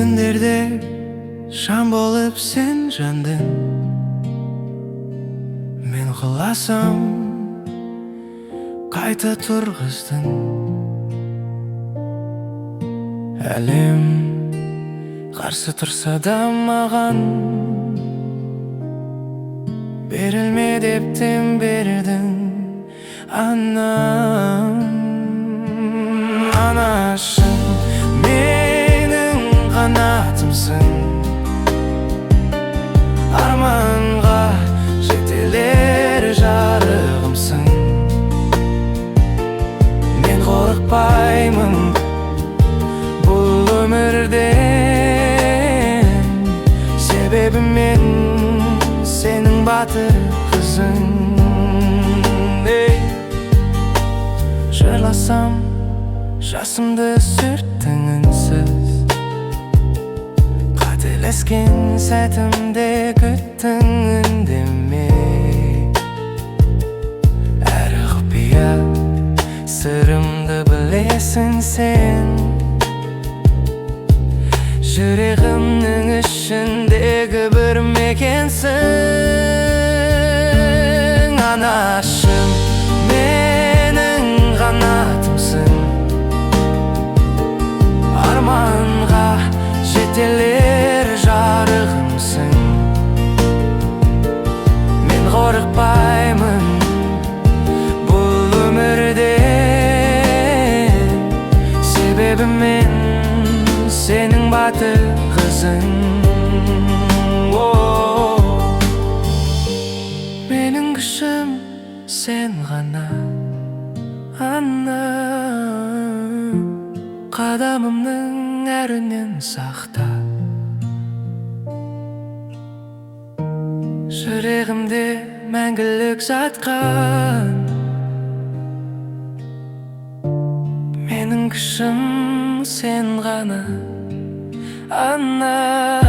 Түндерде шам болып сен жандың, мен құласам қайта тұрғыздың. Әлем қарсы тұрса да маған, берілме дептен бердің. Анам, анашым, менің қанатымсың. Арманға жетелер жарығымсың. Мен қорықпаймын бұл өмірден, себебі мен сенің батыр қызың. Жырласам жасымды сүрттің үнсіз, қателескен сәтімде күттің үндемей. Әрі құпия сырымды білесің сен, жүрегімнің ішіндегі бір мекенсің. Анашым, менің қанатымсың. Арманға жетелер жарығымсың. Мен қорықпаймын бұл өмірден, себебі мен сенің батыр қызың. Менің күшім сен ғана, анам. Қадамымның әрінен сақта, жүрегімде мәңгілік жатқан. Менің күшім сен ғана, анам.